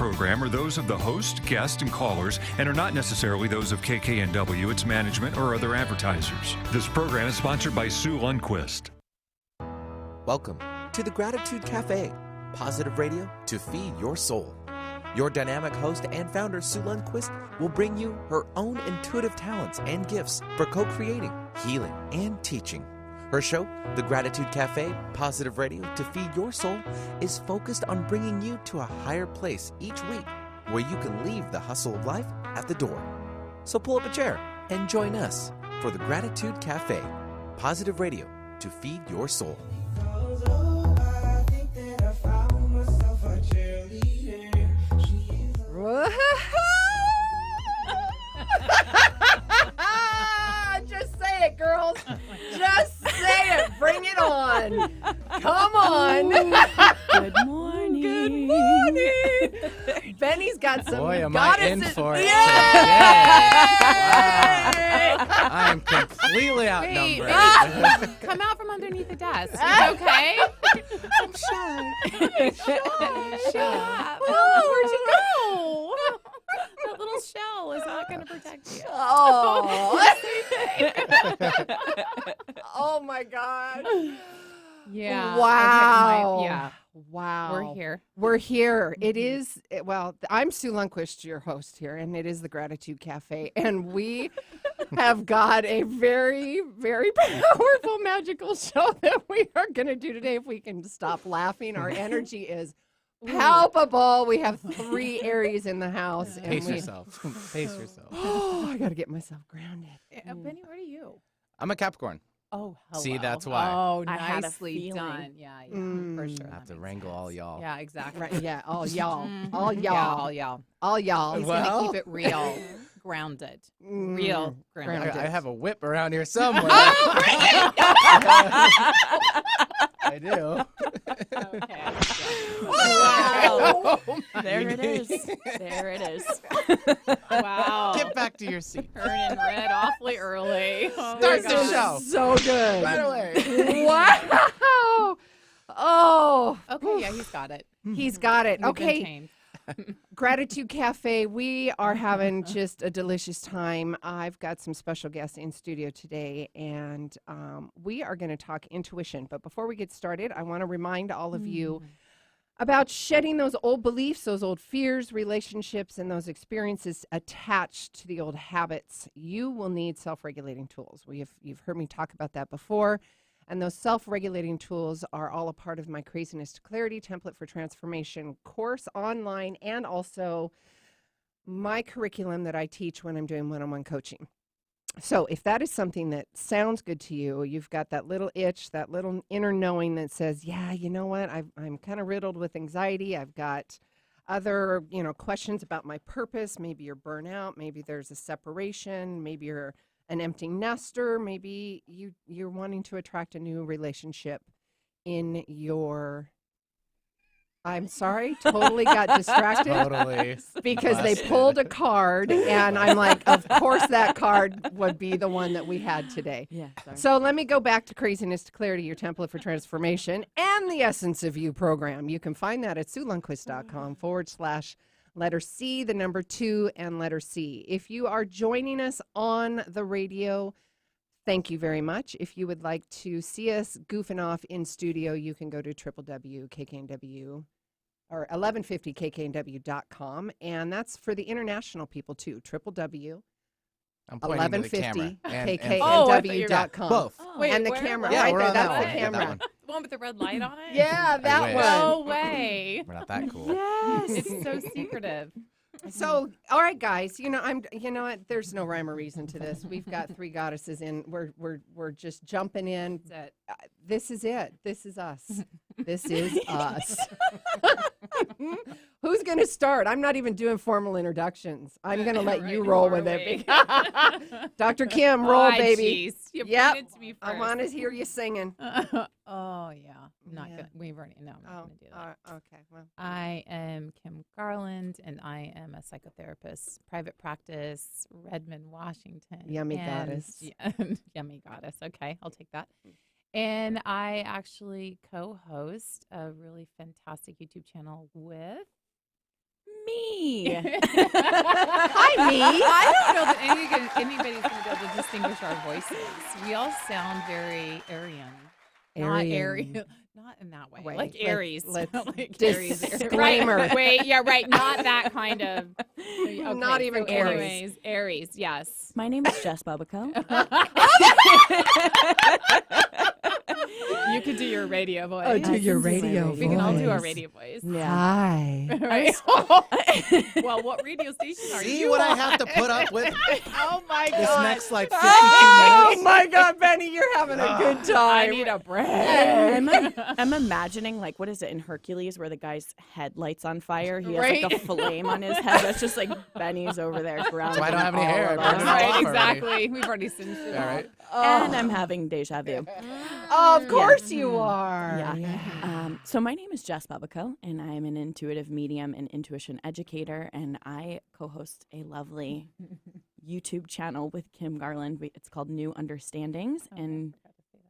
program are those of the host, guest, and callers and are not necessarily those of KKNW, its management, or other advertisers. This program is sponsored by Sue Lundquist. Welcome to the Gratitude Cafe, positive radio to feed your soul. Your dynamic host and founder, Sue Lundquist, will bring you her own intuitive talents and gifts for co-creating, healing, and teaching. Her show, The Gratitude Cafe, positive radio to feed your soul, is focused on bringing you to a higher place each week where you can leave the hustle of life at the door. So pull up a chair and join us for The Gratitude Cafe, positive radio to feed your soul. Just say it, girls. Just say it. Bring it on. Come on. Good morning. Good morning. Benny's got some Boy, am goddesses. I in for it Yay! today. Wow. I'm completely outnumbered. Baby, come out from underneath the desk. It's okay? I'm shy. Shut. Oh, Where'd you go? That little shell is not going to protect you. Oh. Oh my God. Yeah. Wow. Okay, yeah. Wow. We're here. We're here. It is, well, I'm Sue Lundquist, your host here, and it is the Gratitude Cafe. And we have got a very, very powerful, magical show that we are going to do today. If we can stop laughing, our energy is palpable. We have 3 Aries in the house. And Pace yourself. Pace yourself. Oh, I got to get myself grounded. Benny, what are you? I'm a Capricorn. Oh, hello. See, that's why. Oh, I had a nicely feeling. done. Yeah, for Mm. sure. I have That to makes wrangle all sense. y'all. Yeah, exactly. Right, yeah, all y'all. Mhm. All Yeah, y'all. all y'all. All y'all. He's Well. going to keep it real, grounded. Real grounded. I have a whip around here somewhere. I do. Okay. Wow. Oh, There it you is. need- There it is. Wow. Get back to your seat. Turning red awfully early. Oh my Start the gosh. show. So good. Right away. Wow. Oh. Okay, yeah, he's got it. He's got it. We've been Okay. tamed. Gratitude Cafe. We are having just a delicious time. I've got some special guests in studio today, and we are going to talk intuition. But before we get started, I want to remind all of you about shedding those old beliefs, those old fears, relationships, and those experiences attached to the old habits. You will need self-regulating tools. You've heard me talk about that before. And those self-regulating tools are all a part of my Craziness to Clarity Template for Transformation course online, and also my curriculum that I teach when I'm doing one-on-one coaching. So if that is something that sounds good to you, you've got that little itch, that little inner knowing that says, yeah, you know what, I'm kind of riddled with anxiety. I've got other, questions about my purpose. Maybe you're burnout. Maybe there's a separation. Maybe you're an empty nester. Maybe you're wanting to attract a new relationship in your... I'm sorry, totally got distracted. Totally. Because they busted. pulled a card, and I'm like, of course that card would be the one that we had today. Yeah. Sorry. So let me go back to Craziness to Clarity, your template for transformation, and the Essence of You program. You can find that at SueLundquist.com/letter C, the number 2, and letter C. If you are joining us on the radio, thank you very much. If you would like to see us goofing off in studio, you can go to www.kknw or 1150kknw.com, and that's for the international people too. www. I'm pointing to the 1150 camera. kknw.com. Both. Oh, wait, and the where- camera Yeah, right we're there. on That's that the one. Get camera. that one. The one with the red light on it? Yeah, that wish. one. No way. We're not that cool. Yes. It's so secretive. So, all right, guys. You know what? There's no rhyme or reason to this. We've got 3 goddesses in. We're just jumping in. This is it. This is us. This is us. Who's going to start? I'm not even doing formal introductions. I'm going to let you Right, roll far with it. away. Dr. Kim, roll, Aye, baby. jeez. You Yep. pointed to me first. I want to hear you singing. Oh, yeah. I'm not Yeah. gonna. We've already. No, I'm not Oh, gonna do that. okay. Well, I am Kim Garland, and I am a psychotherapist, private practice, Redmond, Washington. Yummy and- goddess. Yeah, yummy goddess. Okay, I'll take that. And I actually co-host a really fantastic YouTube channel with me. me. Hi, me. I don't know that anybody's going to be able to distinguish our voices. We all sound very Aryan. Not Aryan. Not in that way. Wait, Like let's- Aries. let's like Aries. disclaimer. Right. Wait, yeah, right. Not that kind of. Okay, Not even so Aries. anyways, Aries, yes. My name is Jess Bubbico. You could do your radio voice. Oh, do your can do my radio radio voice. We can all do our voice. radio voice. Yeah. Hi. Right? Well, what radio station are See you what I on? have to put up with Oh, my this God. next like 52 Oh, minutes? my God, Benny, you're having a good I time. need a break. I'm imagining, like, what is it in Hercules where the guy's head lights on fire? He has like a Right. flame on his head. That's just like Benny's over there grounding. why I don't have any all hair. of I burned us. it all off Right, already. exactly. We've already singed it. All right. And I'm having deja vu. Of course you are. Yeah. So my name is Jess Bubbico, and I'm an intuitive medium and intuition educator, and I co-host a lovely YouTube channel with Kim Garland. It's called New Understandings, and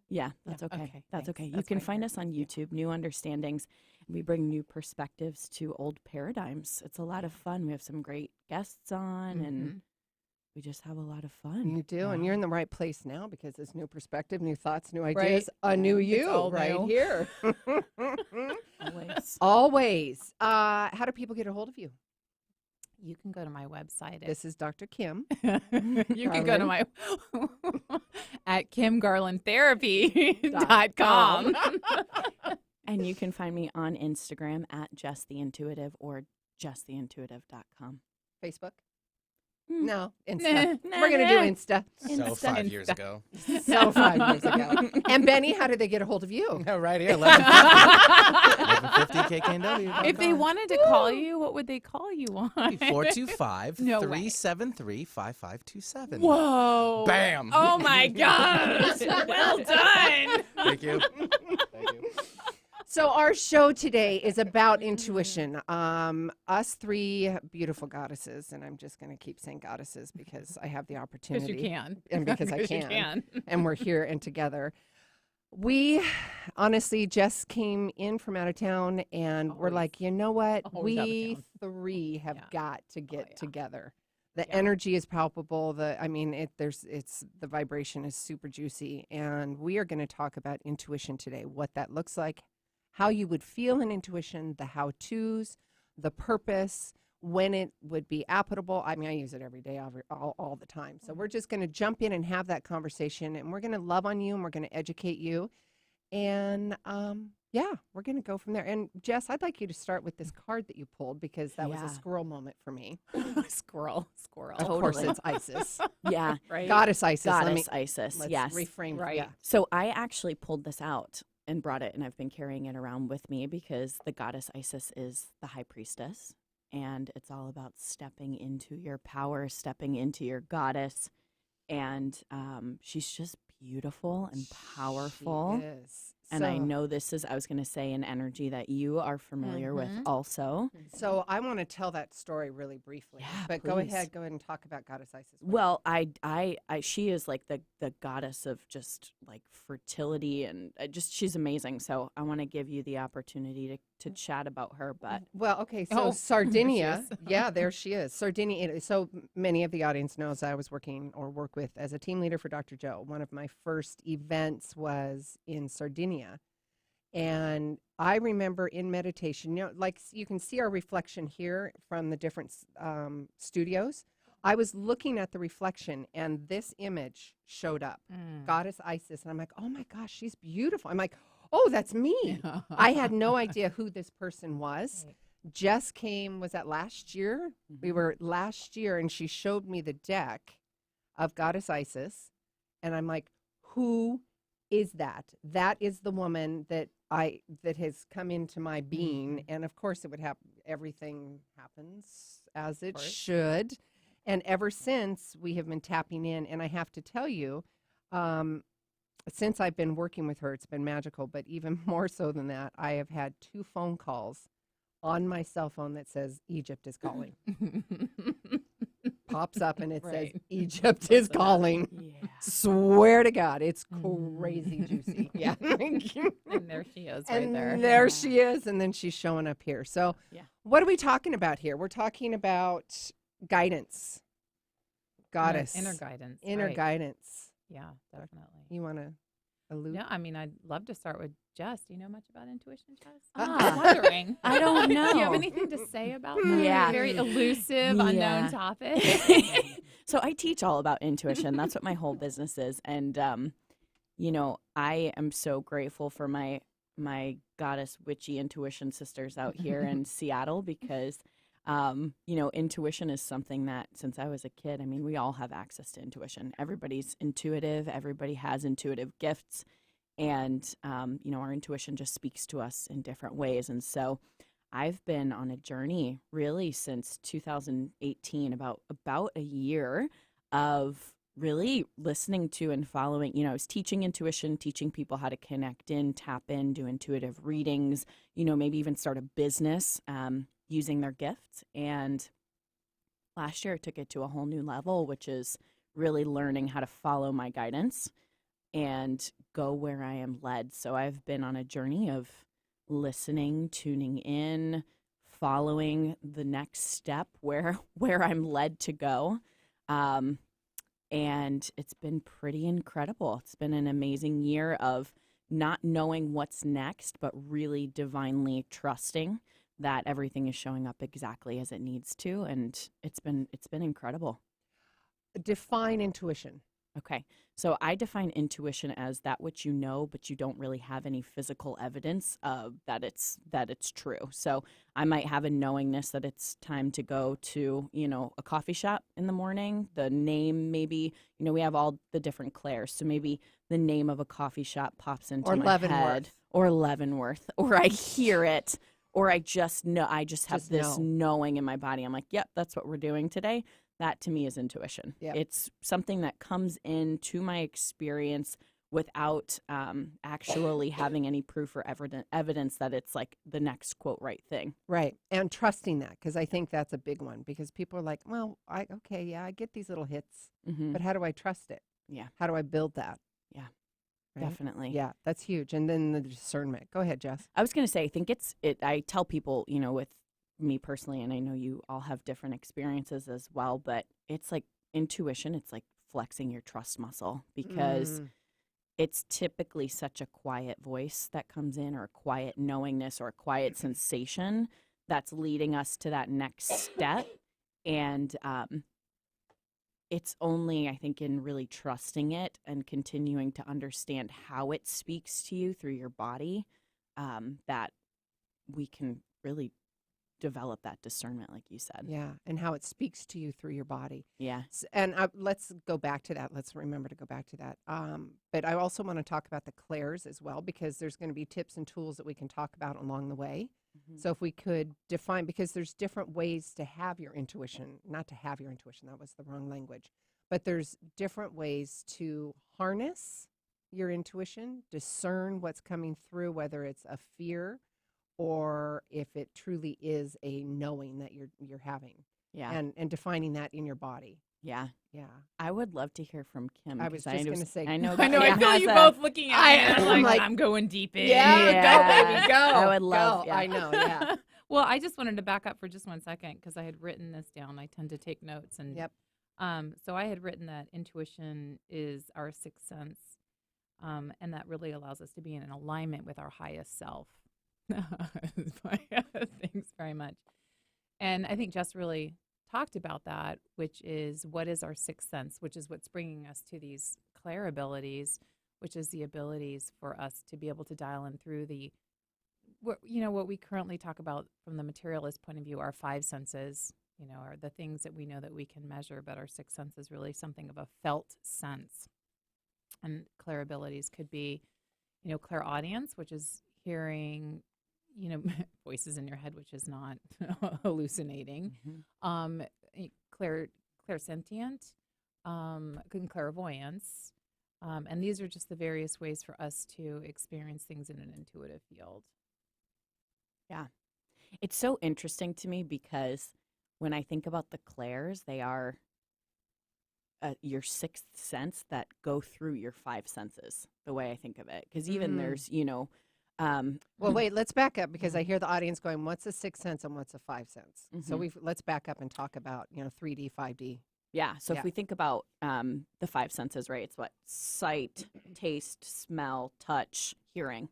yeah, that's okay. Okay, That's thanks. okay. You That's can fine. find us on YouTube, New Understandings. We bring new perspectives to old paradigms. It's a lot of fun. We have some great guests on, and we just have a lot of fun. You do, and you're in the right place now because it's new perspective, new thoughts, new Right. ideas, a new you all right new. here. Always. Always. How do people get a hold of you? You can go to my website. This is Dr. Kim. You can go to my at kimgarlandtherapy.com. And you can find me on Instagram at Jess the Intuitive or justtheintuitive.com. Facebook? Mm. No, Insta. Nah. We're going to do Insta. So 5 years ago. So 5 years ago. And Benny, how do they get a hold of you? Right here, 1150 KKNW. If they wanted to call you, what would they call you on? 425 No way. 373 5527. Whoa. Bam. Oh my gosh. Well done. Thank you. Thank you. So our show today is about intuition. Us three beautiful goddesses, and I'm just going to keep saying goddesses because I have the opportunity. Because you can. And because I 'Cause you can. And we're here and together. We, honestly, Jess came in from out of town, and we're Always. like, you know what? Always out of We town. three have Yeah. got to get yeah. together. The Yeah. energy is palpable. The vibration is super juicy, and we are going to talk about intuition today. What that looks like, how you would feel in intuition, the how-tos, the purpose, when it would be applicable. I mean, I use it every day, all the time. So we're just going to jump in and have that conversation, and we're going to love on you, and we're going to educate you. And, yeah, we're going to go from there. And, Jess, I'd like you to start with this card that you pulled because that was Yeah. a squirrel moment for me. Squirrel. Of course, Totally. it's Isis. Yeah. Right. Goddess Isis. Goddess Isis. Let's Yes. reframe. Right. Yeah. So I actually pulled this out and brought it, and I've been carrying it around with me because the goddess Isis is the high priestess, and it's all about stepping into your power, stepping into your goddess, and she's just beautiful and powerful. She is. And I So- know this is, I was going to say, an energy that you are familiar with also. So I want to tell that story really briefly. Yeah, but please. go ahead and talk about Goddess Isis. Well, she is like the goddess of just like fertility and she's amazing. So I want to give you the opportunity to chat about her. But Well, okay, so Oh, Sardinia, there she is. yeah, there she is. Sardinia, so many of the audience knows I was work with as a team leader for Dr. Joe. One of my first events was in Sardinia. And I remember in meditation, like you can see our reflection here from the different studios. I was looking at the reflection and this image showed up, Goddess Isis. And I'm like, oh my gosh, she's beautiful. I'm like, oh, that's me. I had no idea who this person was. Right. Jess was that last year? We were last year, and she showed me the deck of Goddess Isis. And I'm like, who is that? That is the woman that has come into my being. And of course it would happen. Everything happens as it should. And ever since we have been tapping in, and I have to tell you, since I've been working with her, it's been magical. But even more so than that, I have had 2 phone calls on my cell phone that says Egypt is calling. Pops up and it says Right. Egypt is calling. yeah. Swear to God, it's crazy juicy. Yeah. And there she is right and there. there she is, and then she's showing up here. So Yeah. What are we talking about here? We're talking about guidance, goddess, Inner guidance. inner right. guidance. Yeah, definitely. You want to allude? No, I mean, I'd love to start with Jess. Do you know much about intuition, Jess? Ah. I'm wondering. I don't know. Do you have anything to say about that? Yeah. Very elusive, Yeah. unknown topic. So I teach all about intuition. That's what my whole business is. And, I am so grateful for my goddess witchy intuition sisters out here in Seattle because, intuition is something that since I was a kid, I mean, we all have access to intuition. Everybody's intuitive. Everybody has intuitive gifts. And, our intuition just speaks to us in different ways. And so I've been on a journey really since 2018, about a year of really listening to and following. I was teaching intuition, teaching people how to connect in, tap in, do intuitive readings, maybe even start a business using their gifts. And last year I took it to a whole new level, which is really learning how to follow my guidance and go where I am led. So I've been on a journey of listening, tuning in, following the next step where I'm led to go. And it's been pretty incredible. It's been an amazing year of not knowing what's next, but really divinely trusting that everything is showing up exactly as it needs to. And it's been incredible. Define intuition. Okay. So I define intuition as that which you know, but you don't really have any physical evidence of that it's true. So I might have a knowingness that it's time to go to, a coffee shop in the morning. The name maybe, we have all the different Claires. So maybe the name of a coffee shop pops into my head. Or Leavenworth. Or I hear it. Or I just know, I just have this knowing in my body. I'm like, yep, that's what we're doing today. That to me is intuition. Yep. It's something that comes into my experience without actually having any proof or evidence that it's like the next quote right thing. Right. And trusting that, because I think that's a big one, because people are like, well, I get these little hits, but how do I trust it? Yeah. How do I build that? Yeah. Right? Definitely. Yeah, that's huge. And then the discernment. Go ahead, Jess. I was going to say, I think I tell people, with me personally, and I know you all have different experiences as well, but it's like intuition. It's like flexing your trust muscle because it's typically such a quiet voice that comes in, or a quiet knowingness, or a quiet sensation that's leading us to that next step. And it's only, I think, in really trusting it and continuing to understand how it speaks to you through your body that we can really develop that discernment, like you said. Yeah, and how it speaks to you through your body. Yeah. And let's go back to that. Let's remember to go back to that. But I also want to talk about the Claires as well, because there's going to be tips and tools that we can talk about along the way. So if we could define, because there's different ways to have your intuition, not to have your intuition, that was the wrong language, but there's different ways to harness your intuition, discern what's coming through, whether it's a fear or if it truly is a knowing that you're having. Yeah. And defining that in your body. Yeah. Yeah. I would love to hear from Kim. I was just going to say. I know. I feel you both looking at me. I'm like, I'm going deep in. Yeah, go, baby, go. I would love. Go. Yeah. I know, yeah. Well, I just wanted to back up for just 1 second because I had written this down. I tend to take notes. And Yep. So I had written that intuition is our sixth sense, and that really allows us to be in an alignment with our highest self. Thanks very much. And I think Jess really talked about that, which is what is our sixth sense, which is what's bringing us to these Claire abilities, which is the abilities for us to be able to dial in through what we currently talk about from the materialist point of view, our five senses, are the things that we know that we can measure, but our sixth sense is really something of a felt sense. And Claire abilities could be, clairaudience, which is hearing, voices in your head, which is not hallucinating. Clairsentient, clairvoyance. And these are just the various ways for us to experience things in an intuitive field. Yeah. It's so interesting to me because when I think about the Claires, they are your sixth sense that go through your five senses, the way I think of it. Because even there's, Well, wait, let's back up because I hear the audience going, what's a 6 sense and what's a 5 sense? So let's back up and talk about, 3D, 5D. Yeah. So if we think about the 5 senses, right? It's what? Sight, taste, smell, touch, hearing.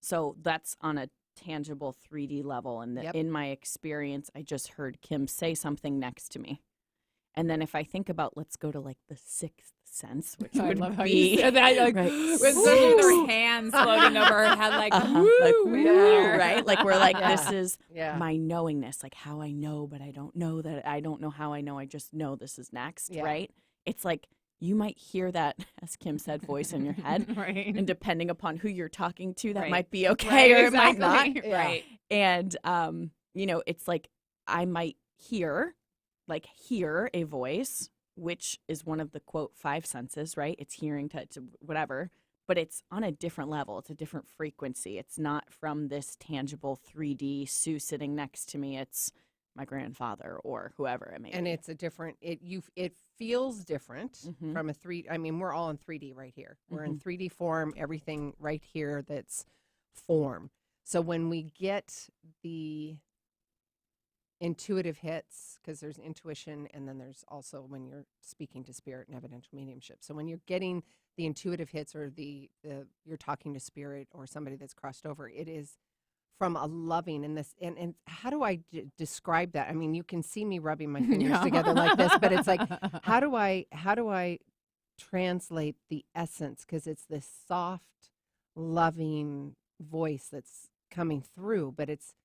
So that's on a tangible 3D level. And in my experience, I just heard Kim say something next to me. And then if I think about, let's go to like the 6th sense, which would love how be you said that, like, with their hands floating over her head, like, woo, right? Like we're like, this is my knowingness, like how I know, but I don't know that. I don't know how I know. I just know this is next, right? It's like you might hear that, as Kim said, voice in your head, right? And depending upon who you're talking to, that might be okay or it might not, right? And it's like I might hear a voice, which is one of the quote 5 senses, right? It's hearing, touch, whatever, but it's on a different level. It's a different frequency. It's not from this tangible 3D Sue sitting next to me. It's my grandfather or whoever it may be. And it's a different, it feels different from a 3D. I mean, we're all in 3D right here. We're in 3D form, everything right here that's form. So when we get the intuitive hits, because there's intuition and then there's also when you're speaking to spirit and evidential mediumship. So when you're getting the intuitive hits or you're talking to spirit or somebody that's crossed over, it is from a loving and this and how do I describe that? I mean, you can see me rubbing my fingers together like this, but it's like how do I translate the essence, because it's this soft, loving voice that's coming through, but it's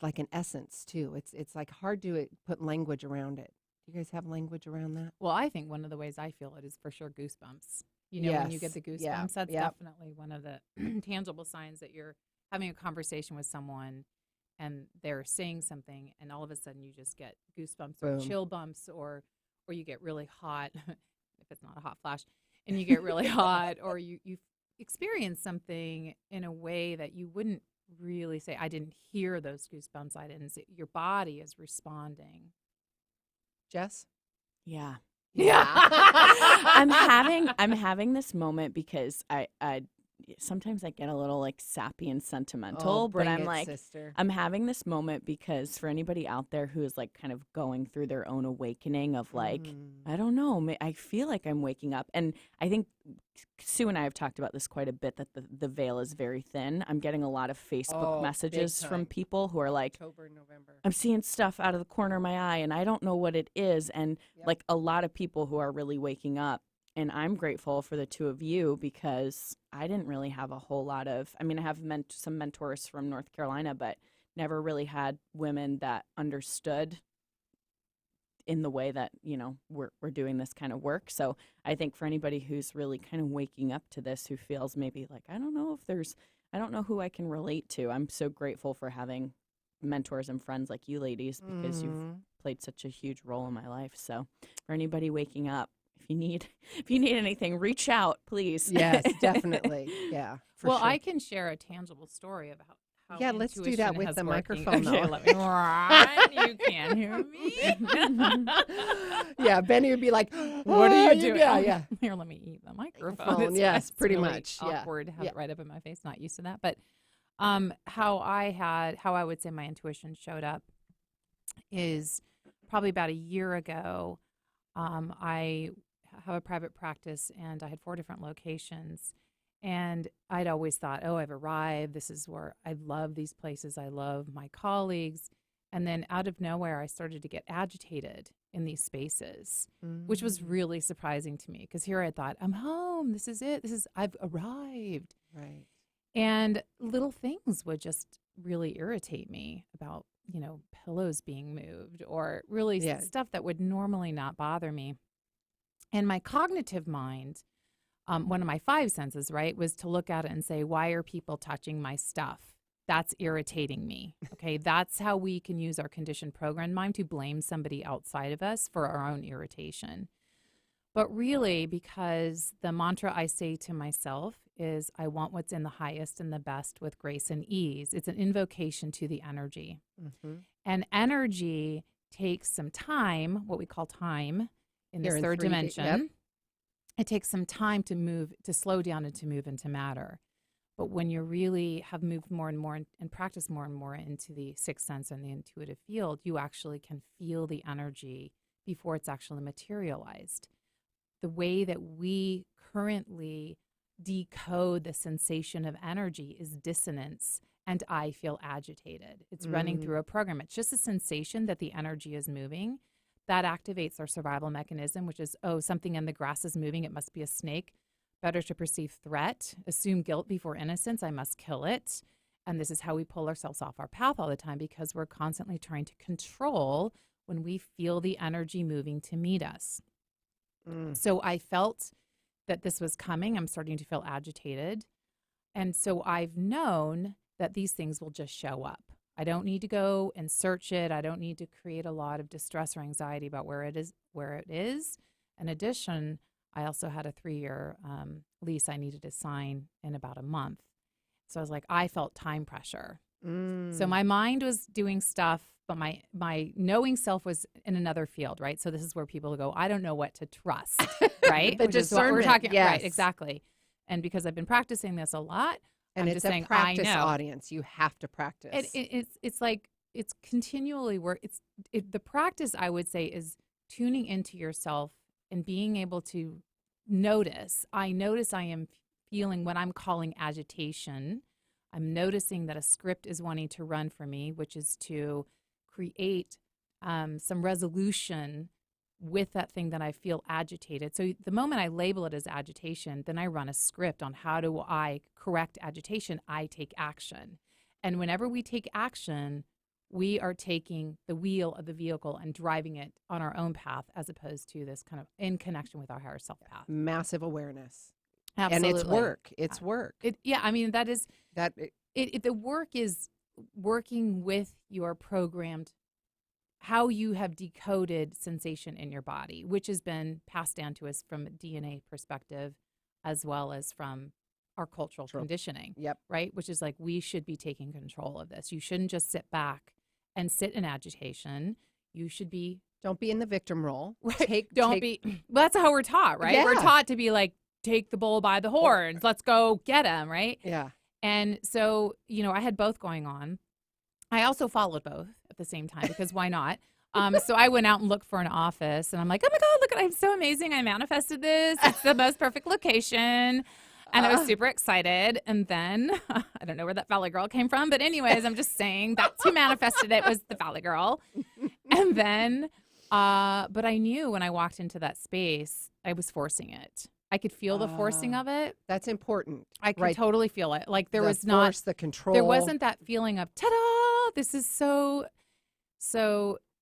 like an essence too. It's like hard to put language around it. Do you guys have language around that? Well, I think one of the ways I feel it is for sure goosebumps. When you get the goosebumps, that's definitely one of the tangible signs that you're having a conversation with someone and they're saying something and all of a sudden you just get goosebumps or chill bumps or you get really hot if it's not a hot flash and you get really hot or you experience something in a way that you wouldn't really say, I didn't hear those goosebumps. I didn't see. Your body is responding. Jess? Yeah. I'm having this moment because I sometimes I get a little like sappy and sentimental, but I'm like, sister. I'm having this moment because for anybody out there who is like kind of going through their own awakening of like, I don't know, I feel like I'm waking up. And I think Sue and I have talked about this quite a bit, that the veil is very thin. I'm getting a lot of Facebook messages from people who are like, October, November. I'm seeing stuff out of the corner of my eye and I don't know what it is. And like a lot of people who are really waking up. And I'm grateful for the two of you because I didn't really have a whole lot of, I have some mentors from North Carolina, but never really had women that understood in the way that, we're doing this kind of work. So I think for anybody who's really kind of waking up to this, who feels maybe like, I don't know who I can relate to. I'm so grateful for having mentors and friends like you ladies because you've played such a huge role in my life. So for anybody waking up, if you need anything, reach out, please. Yes, definitely. Yeah. Well, sure. I can share a tangible story about how let's do that with the microphone. Okay, let me. You can't hear me. Yeah, Benny would be like, "What are you doing?" Yeah. Here, let me eat the microphone. Yes, pretty really much. Awkward to have it right up in my face. Not used to that, but how I would say my intuition showed up is probably about a year ago. I have a private practice and I had 4 different locations and I'd always thought, I've arrived. This is where I love these places. I love my colleagues. And then out of nowhere, I started to get agitated in these spaces, which was really surprising to me because here I thought, I'm home. This is it. I've arrived. Right. And little things would just really irritate me about, pillows being moved or really stuff that would normally not bother me. And my cognitive mind, one of my 5 senses, right, was to look at it and say, why are people touching my stuff? That's irritating me. Okay, that's how we can use our conditioned programmed mind to blame somebody outside of us for our own irritation. But really, because the mantra I say to myself is, I want what's in the highest and the best with grace and ease. It's an invocation to the energy. And energy takes some time, what we call time in this third dimension. It takes some time to move, to slow down and to move into matter. But when you really have moved more and more and practice more and more into the sixth sense and the intuitive field, you actually can feel the energy before it's actually materialized. The way that we currently decode the sensation of energy is dissonance, and I feel agitated. It's running through a program. It's just a sensation that the energy is moving. That activates our survival mechanism, which is, oh, something in the grass is moving. It must be a snake. Better to perceive threat, assume guilt before innocence. I must kill it. And this is how we pull ourselves off our path all the time, because we're constantly trying to control when we feel the energy moving to meet us. So I felt that this was coming. I'm starting to feel agitated. And so I've known that these things will just show up. I don't need to go and search it. I don't need to create a lot of distress or anxiety about where it is. In addition, I also had a 3-year lease I needed to sign in about a month. So I was like, I felt time pressure. So my mind was doing stuff, but my knowing self was in another field, right? So this is where people go, I don't know what to trust, right? The Which is what we're discernment, talking yes. right, exactly. And because I've been practicing this a lot, And I'm it's just a saying, practice I know. audience. You have to practice. It's like it's continually work. The practice, I would say, is tuning into yourself and being able to notice. I notice I am feeling what I'm calling agitation. I'm noticing that a script is wanting to run for me, which is to create some resolution with that thing that I feel agitated. So the moment I label it as agitation, then I run a script on how do I correct agitation. I take action. And whenever we take action, we are taking the wheel of the vehicle and driving it on our own path, as opposed to this kind of in connection with our higher self path. Massive awareness. Absolutely. And it's work. It's work. I mean, that is, That the work is working with your programmed, how you have decoded sensation in your body, which has been passed down to us from a DNA perspective, as well as from our cultural conditioning. Yep. Right? Which is like, we should be taking control of this. You shouldn't just sit back and sit in agitation. You should be. Don't be in the victim role. Right. Don't be. Well, that's how we're taught, right? Yeah. We're taught to be like, take the bull by the horns. Let's go get him, right? Yeah. And so, I had both going on. I also followed both at the same time, because why not? So I went out and looked for an office, and I'm like, oh my God, look, I'm so amazing. I manifested this. It's the most perfect location. And I was super excited. And then I don't know where that Valley Girl came from, but anyways, I'm just saying that's who manifested it, was the Valley Girl. And then, but I knew when I walked into that space, I was forcing it. I could feel the forcing of it. That's important. I could totally feel it. Like there was not force, the control. There wasn't that feeling of ta-da. This is so.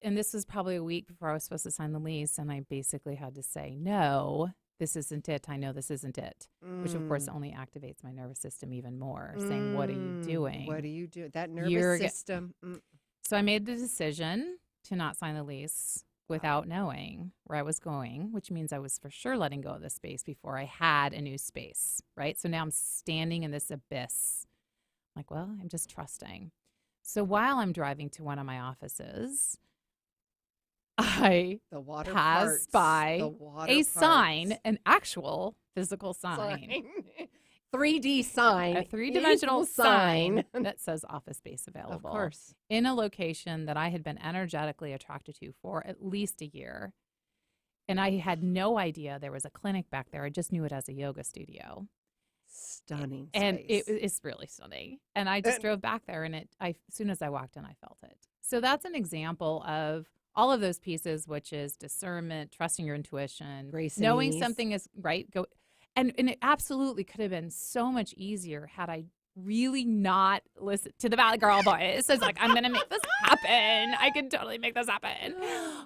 And this was probably a week before I was supposed to sign the lease, and I basically had to say, no, this isn't it. I know this isn't it. Which of course only activates my nervous system even more, saying, what are you doing? What do you do? That nervous system. So I made the decision to not sign the lease without knowing where I was going, which means I was for sure letting go of this space before I had a new space, right? So now I'm standing in this abyss. I'm like, well, I'm just trusting. So while I'm driving to one of my offices, I pass by a sign, an actual physical sign. 3D sign. A three-dimensional sign that says office space available. Of course. In a location that I had been energetically attracted to for at least a year. And I had no idea there was a clinic back there. I just knew it as a yoga studio. Stunning. And space. it's really stunning. And I just drove back there, and as soon as I walked in, I felt it. So that's an example of all of those pieces, which is discernment, trusting your intuition, Grace and knowing ease. something is right. And it absolutely could have been so much easier had I really not listened to the Valley Girl voice. It's like, I'm going to make this happen. I can totally make this happen.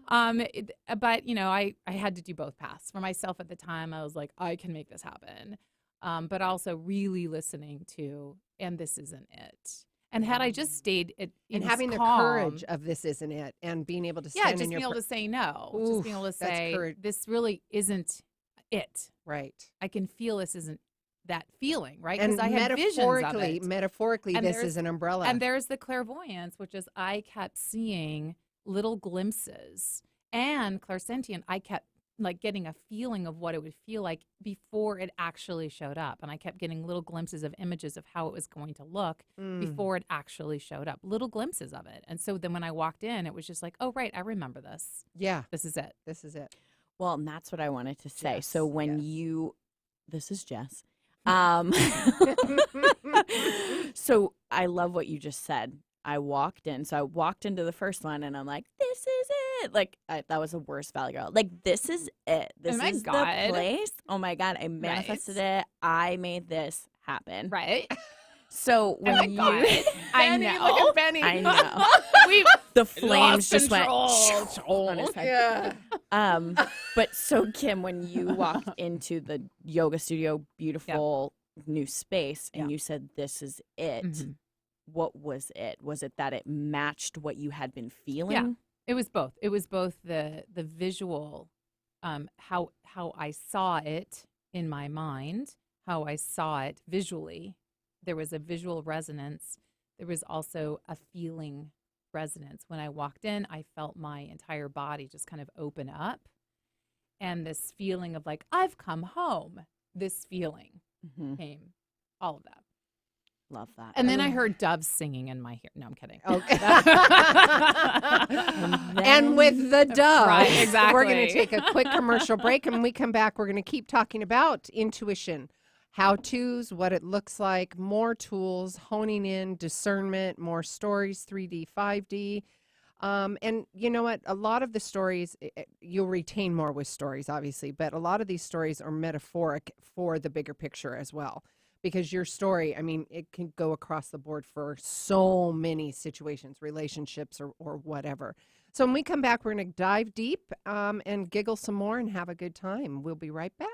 But, I had to do both paths. For myself at the time, I was like, I can make this happen. But also really listening to, and this isn't it. And had I just stayed and having the calm, courage of this isn't it, and being able to stand just in your being able to say no, Oof, just being able to that's say, courage. this really isn't it. Right. I can feel this isn't that feeling, right? And Because I had visions of it. metaphorically, And this there's- is an umbrella. And there's the clairvoyance, which is I kept seeing little glimpses, and clairsentient, I kept like getting a feeling of what it would feel like before it actually showed up. And I kept getting little glimpses of images of how it was going to look before it actually showed up, little glimpses of it. And so then when I walked in, it was just like, oh, right, I remember this. Yeah. This is it. This is it. Well, and that's what I wanted to say. Jess, So when yes. this is Jess. So I love what you just said. I walked into the first one and I'm like, this is it. Like, that was the worst Valley Girl. Like, this is it. This my is God. the place. Oh my God. I manifested it. I made this happen. Right? So when my God. I Benny, know. look at Benny. I know. We The flames just went control. on his head. Yeah. But so Kim, when you walked into the yoga studio, beautiful new space, and you said, this is it. Mhm. What was it? Was it that it matched what you had been feeling? Yeah. It was both. It was both the visual, how I saw it in my mind, how I saw it visually. There was a visual resonance. There was also a feeling resonance. When I walked in, I felt my entire body just kind of open up. And this feeling of like, I've come home, this feeling came, all of that. Love that. And then I heard doves singing in my ear. No, I'm kidding. Okay. And with the dove, Right, exactly. We're going to take a quick commercial break, and when we come back, we're going to keep talking about intuition, how-tos, what it looks like, more tools, honing in, discernment, more stories, 3D, 5D. And you know what? A lot of the stories, you'll retain more with stories, obviously, but a lot of these stories are metaphoric for the bigger picture as well. Because your story, I mean, it can go across the board for so many situations, relationships or whatever. So when we come back, we're going to dive deep and giggle some more and have a good time. We'll be right back.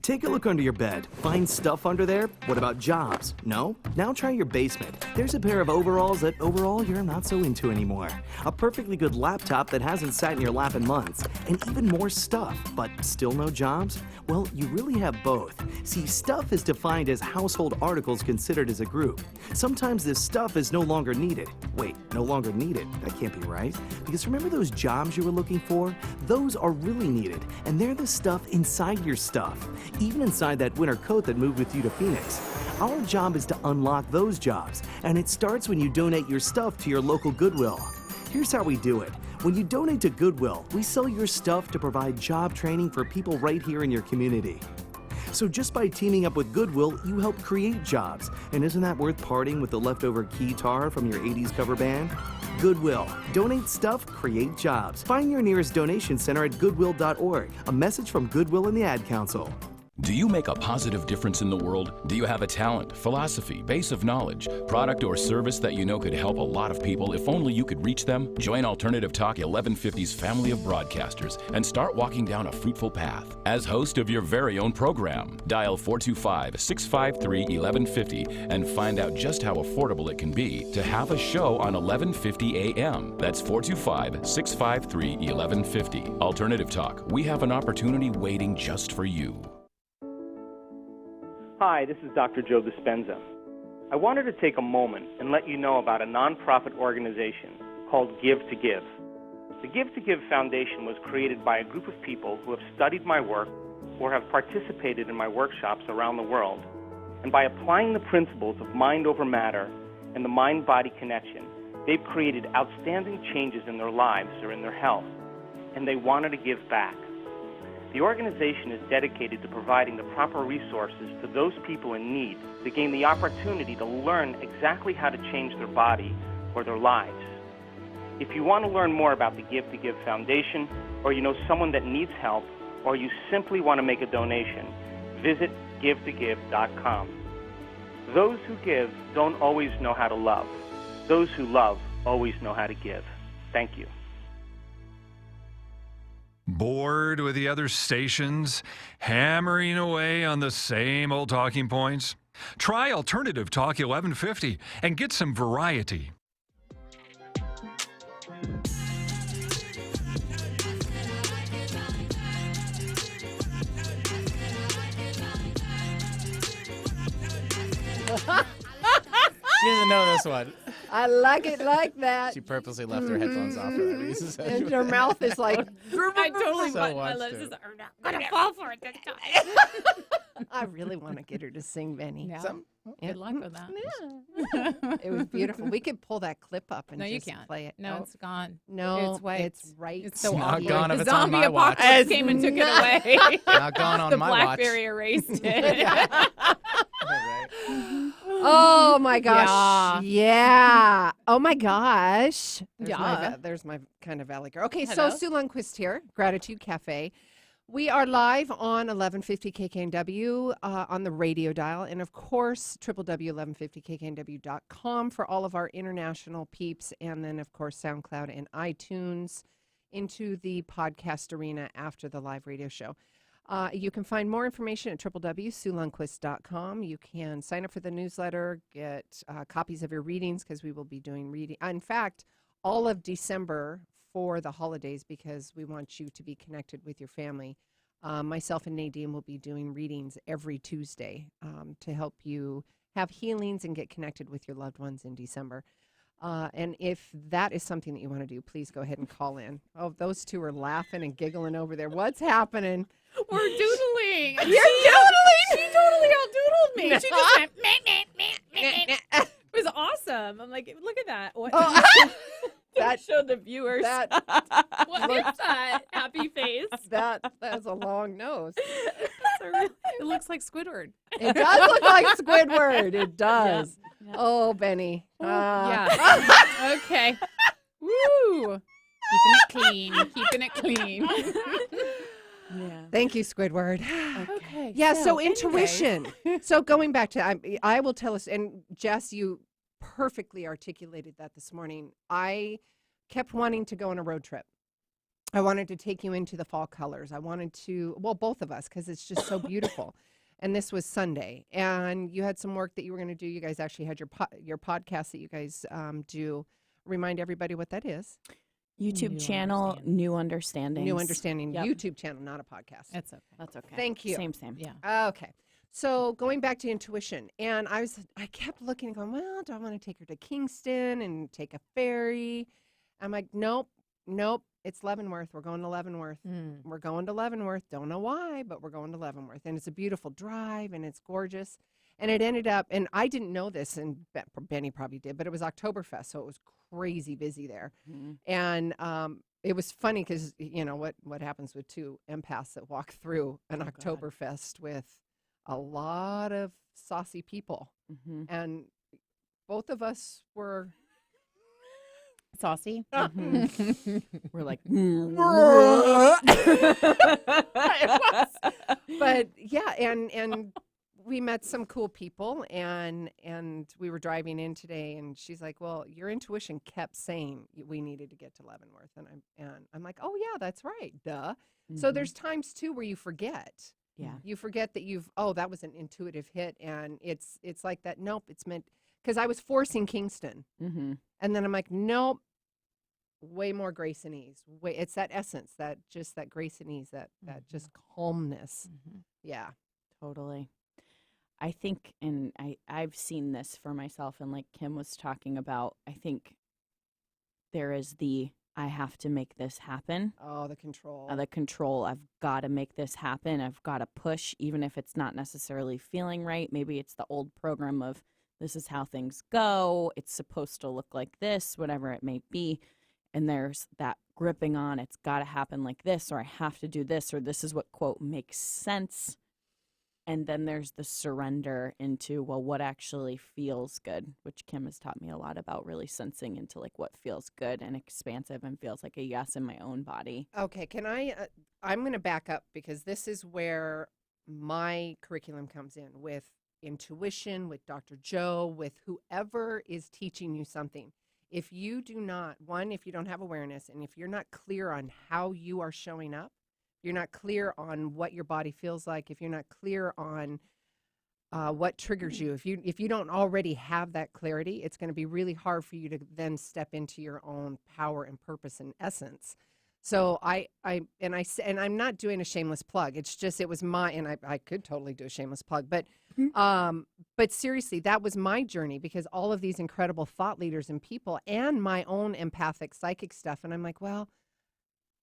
Take a look under your bed. Find stuff under there? What about jobs? No? Now try your basement. There's a pair of overalls that overall you're not so into anymore. A perfectly good laptop that hasn't sat in your lap in months. And even more stuff, but still no jobs? Well, you really have both. See, stuff is defined as household articles considered as a group. Sometimes this stuff is no longer needed. Wait, no longer needed? That can't be right. Because remember those jobs you were looking for? Those are really needed, and they're the stuff inside your stuff. Even inside that winter coat that moved with you to Phoenix. Our job is to unlock those jobs, and it starts when you donate your stuff to your local Goodwill. Here's how we do it. When you donate to Goodwill, we sell your stuff to provide job training for people right here in your community. So just by teaming up with Goodwill, you help create jobs. And isn't that worth parting with the leftover keytar from your 80s cover band? Goodwill. Donate stuff, create jobs. Find your nearest donation center at goodwill.org. A message from Goodwill and the Ad Council. Do you make a positive difference in the world? Do you have a talent, philosophy, base of knowledge, product or service that you know could help a lot of people if only you could reach them? Join Alternative Talk 1150's family of broadcasters and start walking down a fruitful path. As host of your very own program, dial 425-653-1150 and find out just how affordable it can be to have a show on 1150 AM. That's 425-653-1150. Alternative Talk. We have an opportunity waiting just for you. Hi, this is Dr. Joe Dispenza. I wanted to take a moment and let you know about a nonprofit organization called Give to Give. The Give to Give Foundation was created by a group of people who have studied my work or have participated in my workshops around the world. And by applying the principles of mind over matter and the mind-body connection, they've created outstanding changes in their lives or in their health, and they wanted to give back. The organization is dedicated to providing the proper resources to those people in need to gain the opportunity to learn exactly how to change their body or their lives. If you want to learn more about the Give to Give Foundation, or you know someone that needs help, or you simply want to make a donation, visit givetogive.com. Those who give don't always know how to love. Those who love always know how to give. Thank you. Bored with the other stations, hammering away on the same old talking points? Try Alternative Talk 1150 and get some variety. She doesn't know this one. I like it like that. She purposely left her headphones off for that reason. So And her mouth is like, I totally So want my watched lips. her. I'm gonna fall for it this time. I really want to get her to sing, Benny. Yeah. Some- Good luck with that. Yeah. It was beautiful. We could pull that clip up and No, you just can't. play it. No, Oh, it's gone. no, it's white. it's right. It's so It's not awkward. gone if The it's on zombie my watch. apocalypse came and took it away. Not gone on The my watch. BlackBerry erased it. Right. Oh my gosh. Yeah. Oh my gosh. Yeah. There's my kind of valley girl. Okay, Hello. so Sue Lundquist here, Gratitude Cafe. We are live on 1150 KKNW on the radio dial, and of course, www.1150kknw.com for all of our international peeps, and then, of course, SoundCloud and iTunes into the podcast arena after the live radio show. You can find more information at www.suelundquist.com. You can sign up for the newsletter, get copies of your readings, because we will be doing reading. In fact, all of December for the holidays, because we want you to be connected with your family. Myself and Nadine will be doing readings every Tuesday to help you have healings and get connected with your loved ones in December. And if that is something that you want to do, please go ahead and call in. Oh, those two are laughing and giggling over there. What's happening? We're doodling. You're doodling? She totally outdoodled me. She just went, meh, meh, meh, meh, meh. It was awesome. I'm like, look at that. What? Oh, That showed the viewers. that What is that happy face? that's a long nose. It looks like Squidward. It does look like Squidward. It does. Yeah. Oh, Benny. Yeah. Okay. Woo. Keeping it clean. Yeah. Thank you, Squidward. Okay. Yeah, so anyways. intuition. So going back to, I will tell us, and Jess, you perfectly articulated that this morning. I kept wanting to go on a road trip. I wanted to take you into the fall colors. I wanted to, well, both of us, because it's just so beautiful. And this was Sunday, and you had some work that you were going to do. You guys actually had your podcast that you guys do. Remind everybody what that is. YouTube New channel, Understanding. New Understanding. New Understanding Yep. YouTube channel, not a podcast. That's okay. That's okay. Thank you. Same. Yeah. Okay. So going back to intuition, and I kept looking and going, well, do I want to take her to Kingston and take a ferry? I'm like, nope. It's Leavenworth. We're going to Leavenworth. We're going to Leavenworth. Don't know why, but we're going to Leavenworth. And it's a beautiful drive, and it's gorgeous. And it ended up, and I didn't know this, and Benny probably did, but it was Oktoberfest, so it was crazy busy there. Mhm. And it was funny because, you know, what happens with two empaths that walk through an Oh, God. Oktoberfest with a lot of saucy people. Mhm. And both of us were Saucy. We're like, but yeah, and we met some cool people, and we were driving in today, and she's like, well, your intuition kept saying we needed to get to Leavenworth, and I'm like, oh yeah, that's right, duh. So Mhm. there's times too where you forget. Yeah. You forget that that was an intuitive hit, and it's like that. Nope, it's meant, because I was forcing Kingston, Mm-hmm. and then I'm like, nope, way more grace and ease. It's that essence, that grace and ease, that just calmness. Yeah. Totally. I think, and I've seen this for myself, and like Kim was talking about, I think there is I have to make this happen. Oh, the control. The control. I've got to make this happen. I've got to push, even if it's not necessarily feeling right. Maybe it's the old program of this is how things go. It's supposed to look like this, whatever it may be. And there's that gripping on, it's got to happen like this, or I have to do this, or this is what, quote, makes sense. And then there's the surrender into, well, what actually feels good, which Kim has taught me a lot about, really sensing into like what feels good and expansive and feels like a yes in my own body. Okay, can I'm going to back up, because this is where my curriculum comes in, with intuition, with Dr. Joe, with whoever is teaching you something. If you do not, if you don't have awareness, and if you're not clear on how you are showing up, you're not clear on what your body feels like, if you're not clear on what triggers you, if you don't already have that clarity, it's going to be really hard for you to then step into your own power and purpose and essence. So I'm not doing a shameless plug. It's just, it was and I could totally do a shameless plug, but But seriously, that was my journey because all of these incredible thought leaders and people and my own empathic psychic stuff. And I'm like, well,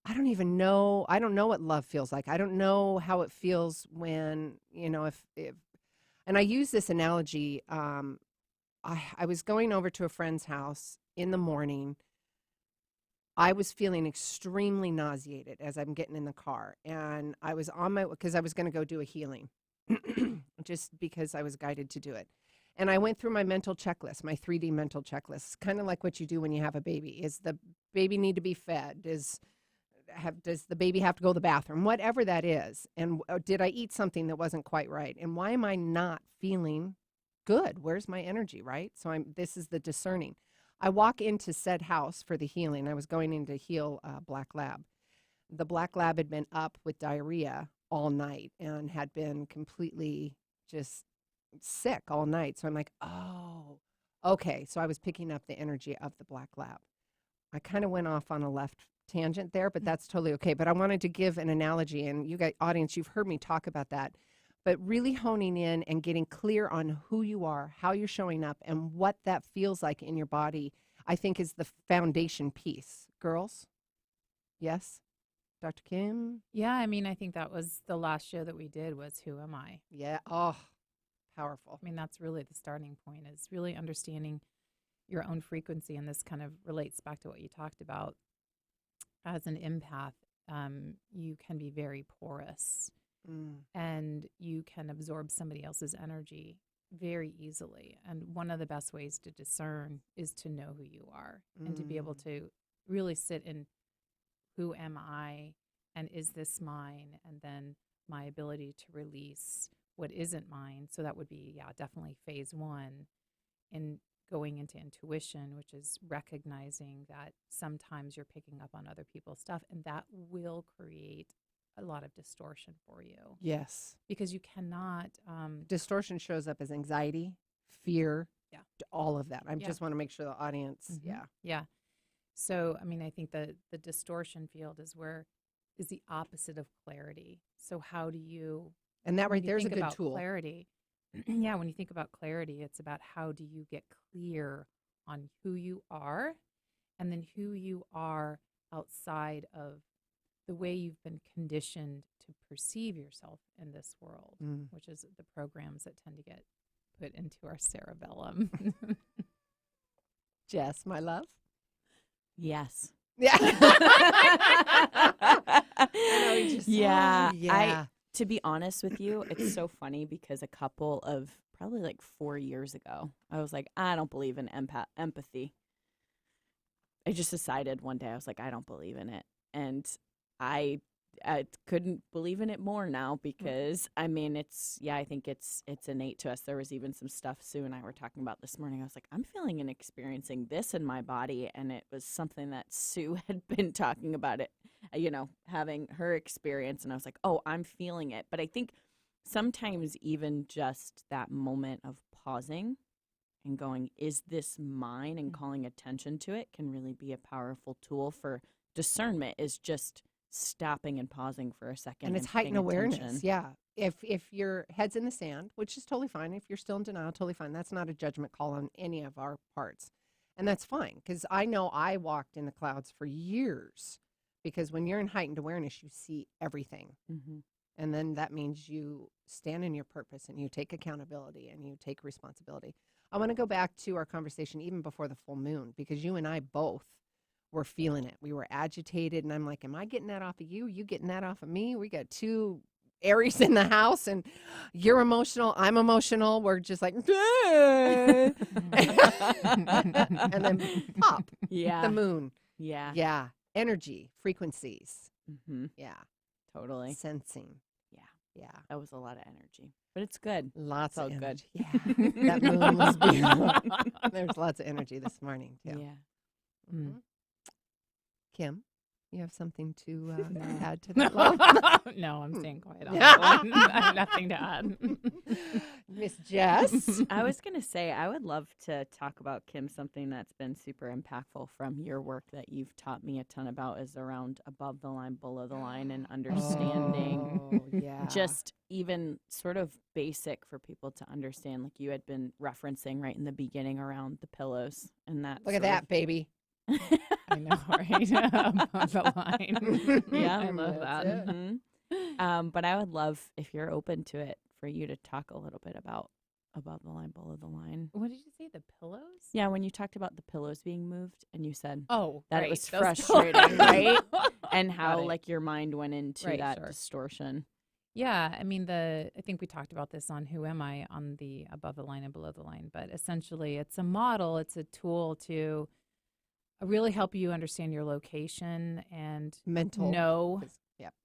I don't even know. I don't know what love feels like. I don't know how it feels when, if and I use this analogy. I was going over to a friend's house in the morning. I was feeling extremely nauseated as I'm getting in the car. And I was because I was going to go do a healing just because I was guided to do it. And I went through my mental checklist, my 3D mental checklist, kind of like what you do when you have a baby. Is the baby need to be fed? Does the baby have to go to the bathroom? Whatever that is. And did I eat something that wasn't quite right? And why am I not feeling good? Where's my energy, right? So this is the discerning. I walk into said house for the healing. I was going in to heal a black lab. The black lab had been up with diarrhea all night and had been completely just sick all night. So I'm like, oh, okay. So I was picking up the energy of the black lab. I kind of went off on a left tangent there, but that's totally okay. But I wanted to give an analogy, and you guys, audience, you've heard me talk about that, but really honing in and getting clear on who you are, how you're showing up, and what that feels like in your body, I think is the foundation piece. Girls? Yes? Dr. Kim? Yeah, I mean, I think that was the last show that we did was Who Am I? Yeah. Oh, powerful. I mean, that's really the starting point, is really understanding your own frequency. And this kind of relates back to what you talked about. As an empath, you can be very porous and you can absorb somebody else's energy very easily. And one of the best ways to discern is to know who you are and to be able to really sit in who am I and is this mine? And then my ability to release what isn't mine. So that would be, definitely phase one in going into intuition, which is recognizing that sometimes you're picking up on other people's stuff, and that will create a lot of distortion for you. Yes. Because you cannot... distortion shows up as anxiety, fear, all of that. I Yeah. just want to make sure the audience, Yeah. So, I mean, I think the distortion field is the opposite of clarity. So how do you... And that right when you there's a think good about tool. Clarity. Yeah, when you think about clarity, it's about how do you get clear on who you are and then who you are outside of the way you've been conditioned to perceive yourself in this world, which is the programs that tend to get put into our cerebellum. Jess, my love? Yes. Yeah. Yeah. To be honest with you, it's so funny because a couple of probably like 4 years ago, I was like, I don't believe in empathy. I just decided one day, I was like, I don't believe in it. And I couldn't believe in it more now because, I mean, I think it's innate to us. There was even some stuff Sue and I were talking about this morning. I was like, I'm feeling and experiencing this in my body. And it was something that Sue had been talking about it, having her experience. And I was like, oh, I'm feeling it. But I think sometimes even just that moment of pausing and going, is this mine? And calling attention to it can really be a powerful tool for discernment, is just stopping and pausing for a second. And it's heightened awareness. Yeah. If your head's in the sand, which is totally fine. If you're still in denial, totally fine. That's not a judgment call on any of our parts. And that's fine. Because I know I walked in the clouds for years. Because when you're in heightened awareness, you see everything. And then that means you stand in your purpose and you take accountability and you take responsibility. I want to go back to our conversation even before the full moon, because you and I both were feeling it. We were agitated, and I'm like, am I getting that off of you? You getting that off of me? We got two Aries in the house, and you're emotional, I'm emotional. We're just like, and then pop, the moon. Yeah. Energy, frequencies. Yeah. Totally. Sensing. Yeah. That was a lot of energy. But it's good. Lots of good. Yeah. That moon was beautiful. There's lots of energy this morning, too. Yeah. Kim? You have something to add to that, love? No, I'm staying quiet on that one. I have nothing to add. Miss Jess? I was going to say, I would love to talk about, Kim, something that's been super impactful from your work that you've taught me a ton about is around above the line, below the line, and understanding Oh, yeah. just even sort of basic for people to understand. Like you had been referencing right in the beginning around the pillows and that. Look at that, baby. I know, right? Above the line. Yeah, I love that. That's it. But I would love, if you're open to it, for you to talk a little bit about above the line, below the line. What did you say? The pillows? Yeah, when you talked about the pillows being moved and you said Oh, that right. it was Those frustrating, right? And Got how it. like your mind went into Right, that sure. distortion. Yeah, I mean, I think we talked about this on Who Am I on the above the line and below the line, but essentially it's a model, it's a tool to really help you understand your location and Mental.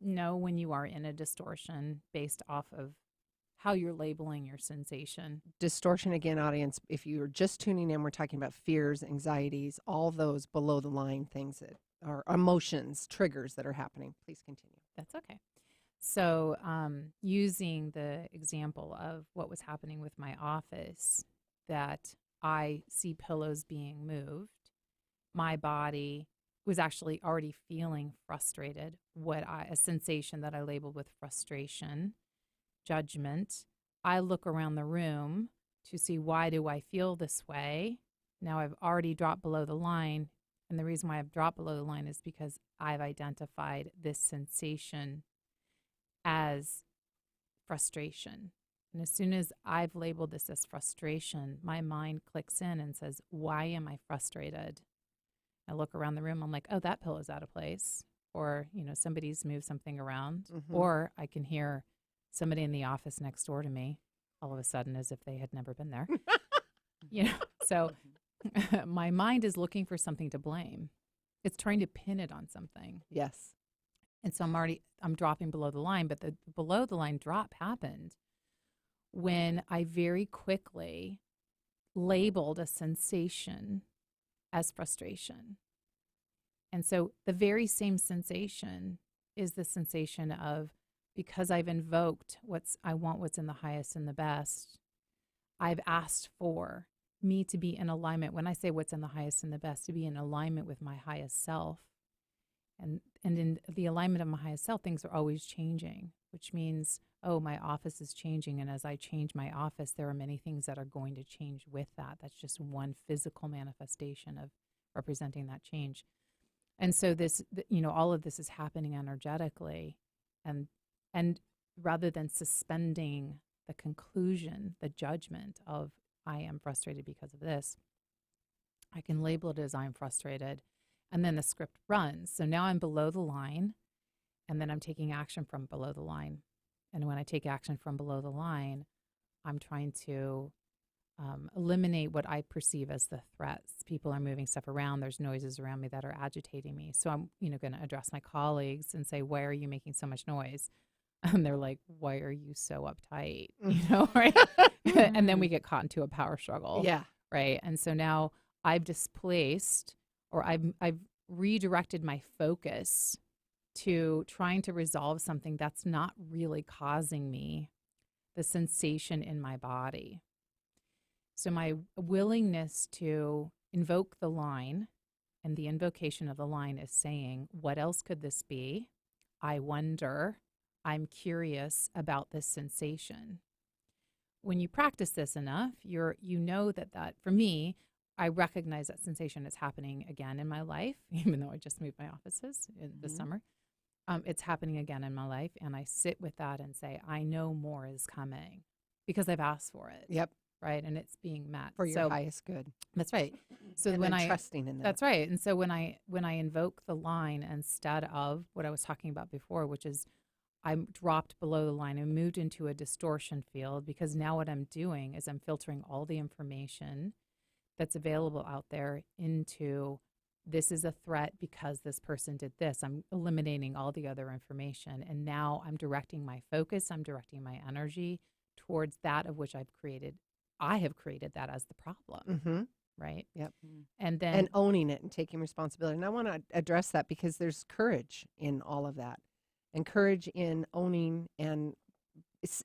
know when you are in a distortion based off of how you're labeling your sensation. Distortion, again, audience, if you're just tuning in, we're talking about fears, anxieties, all those below the line things that are emotions, triggers that are happening. Please continue. That's okay. So using the example of what was happening with my office, that I see pillows being moved, my body was actually already feeling frustrated, a sensation that I labeled with frustration, judgment. I look around the room to see, why do I feel this way? Now I've already dropped below the line, and the reason why I've dropped below the line is because I've identified this sensation as frustration. And as soon as I've labeled this as frustration, my mind clicks in and says, why am I frustrated? I look around the room, I'm like, oh, that pillow's out of place. Or, somebody's moved something around. Mm-hmm. Or I can hear somebody in the office next door to me all of a sudden as if they had never been there. So my mind is looking for something to blame. It's trying to pin it on something. Yes. And so I'm dropping below the line, but the below the line drop happened when I very quickly labeled a sensation as frustration. And so the very same sensation is the sensation of, because I've invoked I want what's in the highest and the best, I've asked for me to be in alignment. When I say what's in the highest and the best, to be in alignment with my highest self. And in the alignment of my highest self, things are always changing, which means, oh, my office is changing. And as I change my office, there are many things that are going to change with that. That's just one physical manifestation of representing that change. And so all of this is happening energetically. And rather than suspending the conclusion, the judgment of, I am frustrated because of this, I can label it as I'm frustrated. And then the script runs. So now I'm below the line, and then I'm taking action from below the line. And when I take action from below the line, I'm trying to eliminate what I perceive as the threats. People are moving stuff around. There's noises around me that are agitating me. So I'm, going to address my colleagues and say, why are you making so much noise? And they're like, why are you so uptight? Right? And then we get caught into a power struggle. Yeah. Right. And so now I've displaced, or I've redirected my focus to trying to resolve something that's not really causing me the sensation in my body. So my willingness to invoke the line, and the invocation of the line is saying, what else could this be? I wonder. I'm curious about this sensation. When you practice this enough, you know that for me, I recognize that sensation is happening again in my life, even though I just moved my offices this summer. It's happening again in my life, and I sit with that and say, I know more is coming because I've asked for it. Yep. Right, and it's being met For your highest good. That's right. So And when then trusting in that. that's right. And so when I invoke the line instead of what I was talking about before, which is I'm dropped below the line and moved into a distortion field, because now what I'm doing is I'm filtering all the information that's available out there into, this is a threat because this person did this. I'm eliminating all the other information. And now I'm directing my focus, I'm directing my energy towards that of which I have created that as the problem. Mm-hmm. right? Yep. And then And owning it and taking responsibility. And I want to address that because there's courage in all of that, and courage in owning and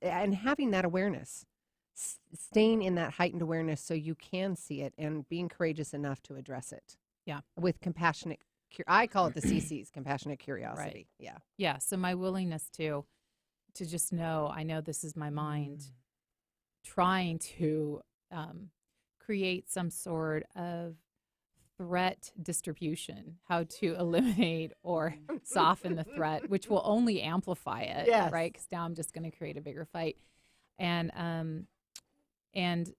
having that awareness, staying in that heightened awareness so you can see it and being courageous enough to address it. Yeah. With compassionate, I call it the CC's, compassionate curiosity. Yeah. Yeah. So my willingness to just know, I know this is my mind trying to create some sort of threat distribution, how to eliminate or soften the threat, which will only amplify it, Yes. right? Because now I'm just going to create a bigger fight. And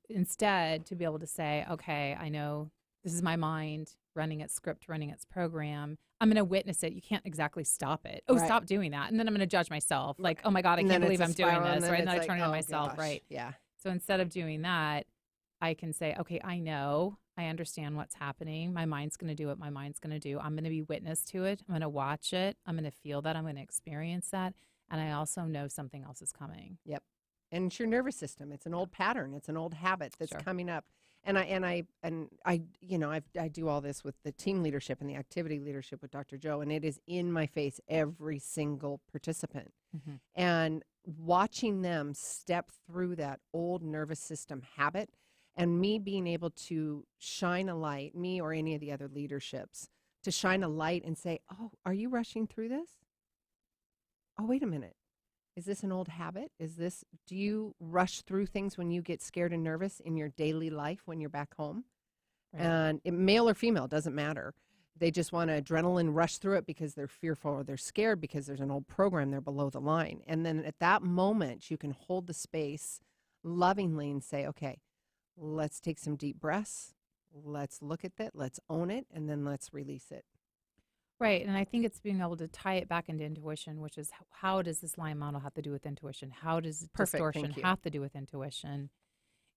instead to be able to say, okay, I know this is my mind running its script, running its program. I'm going to witness it. You can't exactly stop it. Oh, Right. stop doing that. And then I'm going to judge myself. Like, oh my God, I And can't then believe it's I'm a doing spiral, this, right? And then I it's turn it like, on oh, myself, gosh. right? Yeah. So instead of doing that, I can say, okay, I know, I understand what's happening. My mind's going to do what my mind's going to do. I'm going to be witness to it. I'm going to watch it. I'm going to feel that. I'm going to experience that. And I also know something else is coming. Yep. And it's your nervous system. It's an old pattern. It's an old habit that's Sure. coming up. And I do all this with the team leadership and the activity leadership with Dr. Joe, and it is in my face every single participant. Mm-hmm. And watching them step through that old nervous system habit, and me being able to shine a light, me or any of the other leaderships, to shine a light and say, oh, are you rushing through this? Oh, wait a minute. Is this an old habit? Do you rush through things when you get scared and nervous in your daily life when you're back home? Right. And male or female, doesn't matter. They just want to adrenaline rush through it because they're fearful or they're scared because there's an old program, they're below the line. And then at that moment, you can hold the space lovingly and say, okay, let's take some deep breaths. Let's look at that. Let's own it. And then let's release it. Right. And I think it's being able to tie it back into intuition, which is how does this line model have to do with intuition? How does Perfect, distortion thank you. have to do with intuition?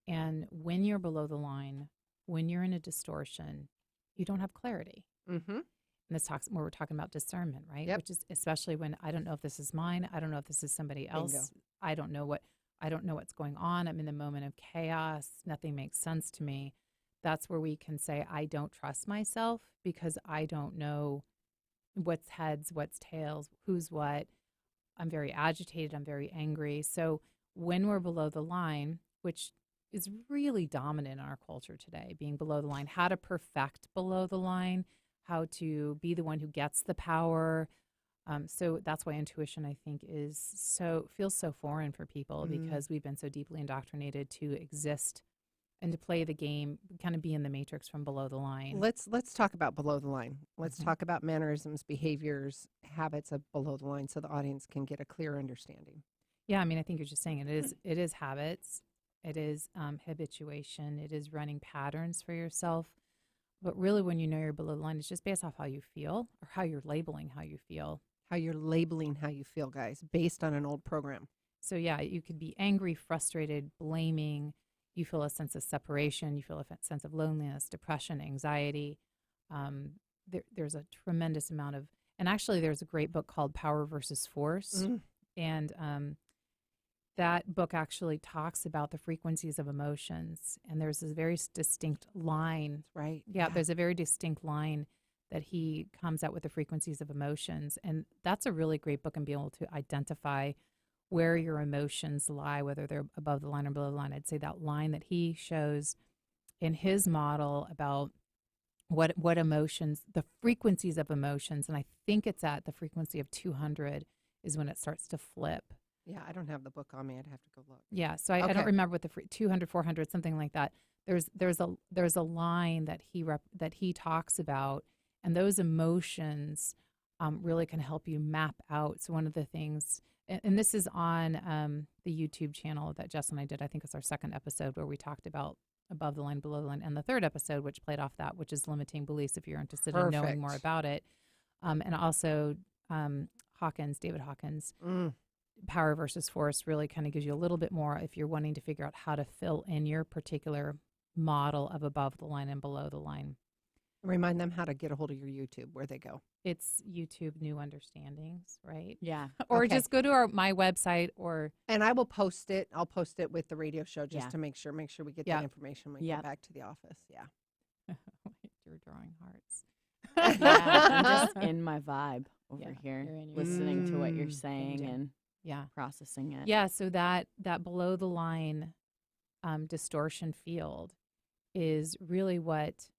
And when you're below the line, when you're in a distortion, you don't have clarity. Mm-hmm. And this talks where we're talking about discernment, right? Yep. Which is especially when I don't know if this is mine. I don't know if this is somebody else. Bingo. I don't know what's going on. I'm in the moment of chaos. Nothing makes sense to me. That's where we can say, I don't trust myself because I don't know what's heads, what's tails, who's what. I'm very agitated. I'm very angry. So when we're below the line, which is really dominant in our culture today, being below the line, how to perfect below the line, how to be the one who gets the power. So that's why intuition, I think, feels so foreign for people because we've been so deeply indoctrinated to exist and to play the game, kind of be in the matrix from below the line. Let's talk about below the line. Let's talk about mannerisms, behaviors, habits of below the line so the audience can get a clear understanding. Yeah, I mean, I think you're just saying it is habits. It is habituation. It is running patterns for yourself. But really, when you know you're below the line, it's just based off how you feel or how you're labeling how you feel. How you're labeling how you feel, guys, based on an old program. So, yeah, you could be angry, frustrated, blaming. You feel a sense of separation. You feel a sense of loneliness, depression, anxiety. There's a tremendous amount of, and actually there's a great book called Power versus Force. And that book actually talks about the frequencies of emotions. And there's this very distinct line. Right. Yeah, there's a very distinct line that he comes out with the frequencies of emotions. And that's a really great book and be able to identify where your emotions lie, whether they're above the line or below the line. I'd say that line that he shows in his model about what emotions, the frequencies of emotions, and I think it's at the frequency of 200 is when it starts to flip. Yeah, I don't have the book on me. I'd have to go look. Yeah, so I don't remember what the 200, 400, something like that. There's a line that he talks about, and those emotions really can help you map out. So one of the things, and this is on the YouTube channel that Jess and I did. I think it's our second episode where we talked about above the line, below the line, and the third episode, which played off that, which is limiting beliefs, if you're interested in knowing more about it. And also David Hawkins, Power versus Force really kind of gives you a little bit more if you're wanting to figure out how to fill in your particular model of above the line and below the line. Remind them how to get a hold of your YouTube, where they go. It's YouTube New Understandings, right? Yeah. Or just go to my website And I will post it. I'll post it with the radio show just Yeah. to make sure we get that information when we get back to the office. Yeah. you're drawing hearts. Yeah, I'm just in my vibe over Yeah, here, you're in your listening to what you're Mm. saying Bingo. and Yeah. processing it. Yeah, so that below the line distortion field is really what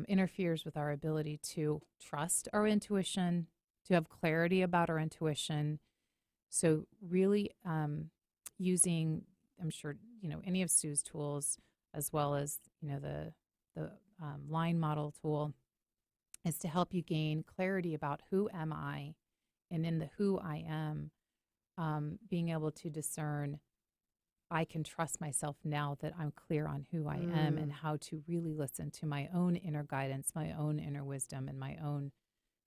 interferes with our ability to trust our intuition, to have clarity about our intuition. So really using, I'm sure, any of Sue's tools, as well as, the line model tool, is to help you gain clarity about who am I, and in the who I am, being able to discern, I can trust myself now that I'm clear on who I am and how to really listen to my own inner guidance, my own inner wisdom, and my own